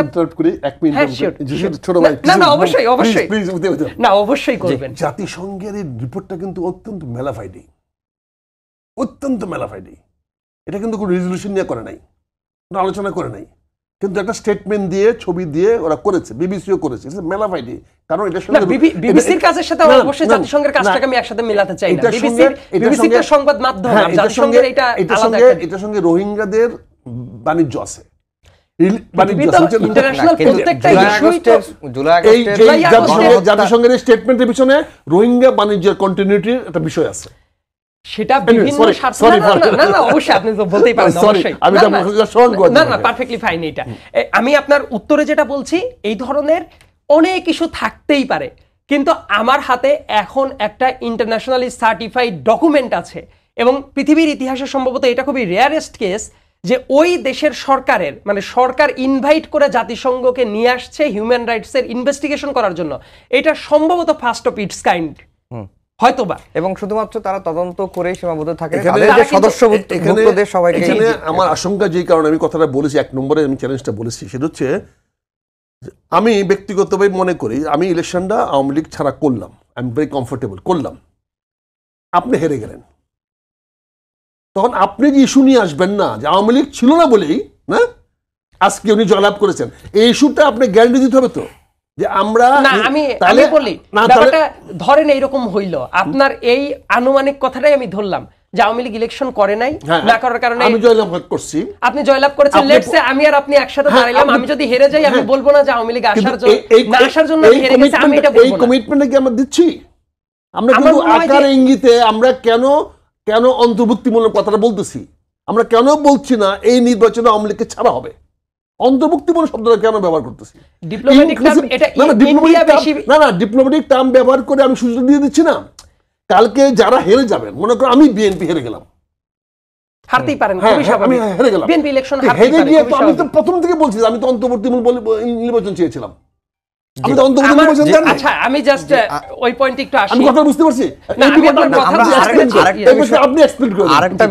না অবশ্যই করবেন। জাতিসংঘের এই রিপোর্টটা কিন্তু অত্যন্ত মেলাফাইডি, অত্যন্ত মেলাফাইডি। এটা কিন্তু কোনো রেজলিউশন নিয়ে করে নাই, আলোচনা করে নাই, কিন্তু একটা স্টেটমেন্ট দিয়ে, ছবি দিয়ে ওরা করেছে, বিবিসিও করেছে। মেলাফাইডি, কারণ এটার সঙ্গে বিবিসির কাজের সাথে অবশ্যই জাতিসংঘের কাজটাকে আমি একসাথে মেলাতে চাই না। বিবিসি তো সংবাদ মাধ্যম, জাতিসংঘের এটা আলাদা। এটার সঙ্গে রোহিঙ্গাদের বাণিজ্য আছে, জাতিসংঘের স্টেটমেন্টের পিছনে রোহিঙ্গা বাণিজ্যের কন্টিনিউটির একটা বিষয় আছে। সেটা বিভিন্ন অবশ্যই আপনি তো বলতেই পারেন, পারফেক্টলি ফাইন। এটা আমি আপনার উত্তরে যেটা বলছি, এই ধরনের অনেক ইস্যু থাকতেই পারে, কিন্তু আমার হাতে এখন একটা ইন্টারন্যাশনালি সার্টিফাইড ডকুমেন্ট আছে, এবং পৃথিবীর ইতিহাসে সম্ভবত এটা খুবই রেয়ারেস্ট কেস যে ওই দেশের সরকারের, মানে সরকার ইনভাইট করে জাতিসংঘকে নিয়ে আসছে হিউম্যান রাইটস এর ইনভেস্টিগেশন করার জন্য। এটা সম্ভবত ফার্স্ট অফ ইটস কাইন্ড হয়তোবা, এবং শুধুমাত্র তারা তদন্ত করেই সীমাবদ্ধ থাকে না, সদস্যভুক্ত দেশ সবাইকে। এখানে আমার আশঙ্কা যেই কারণে আমি কথাটা বলেছি, এক নম্বরে আমি চ্যালেঞ্জটা বলেছি, সেটা হচ্ছে আমি ব্যক্তিগতভাবে মনে করি আমি ইলেকশনটা আওয়ামী লীগ ছাড়া করলাম, আই এম ভেরি কমফোর্টেবল করলাম, আপনি হেরে গেলেন, তখন আপনি যে ইস্যু নিয়ে আসবেন না যে আওয়ামী লীগ ছিল না বলেই না আজকে উনি জয়লাভ করেছেন, এই ইস্যুটা আপনি গ্যারান্টি দিতে হবে তো যে আমরা না। আমি বলি ব্যাপারটা ধরেন এইরকম হইল, আপনার এই আনুমানিক কথাটাই আমি ধরলাম, যে আওয়ামী লীগ ইলেকশন করে নাই, হ্যাঁ, না করার কারণে আমি জয়লাভ করছি, আপনি জয়লাভ করেছেন, আপনি- লেটস সে আমি আর আপনি একসাথে হ্যাঁ, দাঁড়াইলাম, আপনি- আমি যদি হেরে যাই আমি হ্যাঁ। বলবো না যে আওয়ামী লীগ আসার কিন্তু জন্য না আসার জন্য আমি হেরে গেছি, আমি এটা এই বলবো না। কমিটমেন্টটা কি আমরা দিচ্ছি? আমরা আমার কিন্তু মনে হয় যে- আকার ইঙ্গিতে আমরা কেন অন্তর্ভুক্তিমূলক কথাটা বলতেছি, আমরা কেন বলছি না এই নির্বাচনে আওয়ামী লীগকে ছাড়া হবে, অন্তর্ভুক্তিমূলক শব্দটা কেন ব্যবহার করতেছি? ডিপ্লোম্যাটিক টার্ম এটা ইন্ডিয়া বেশি ডিপ্লোম্যাটিক টার্ম ব্যবহার করে আমি সুযোগ দিয়ে দিচ্ছি না। কালকে যারা হেরে যাবেন, মনে করো আমি বিএনপি হেরে গেলাম, হারতেই পারেন, হ্যাঁ, খুবই হ্যাঁ, আমি স্বাভাবিক। হেরে গেলাম, বিএনপি ইলেকশন হারতেই হেরে পারে, গিয়ে খুবই তো আমি তো স্বাভাবিক। প্রথম থেকে বলছি যে আমি তো অন্তর্বর্তীমূলক নির্বাচন চেয়েছিলাম, আমি তো অন্তর্বর্তী আমার- নির্বাচন চাইনি। আচ্ছা আমি জাস্ট ওই পয়েন্টে একটু আসি। আমি কথা বুঝতে পারছি, না, আমি আপনার কথা আমরা বুঝতে আরেকটা- পেরেছি। আরেকটা আপনি এক্সপ্লেন করেন। আরেকটা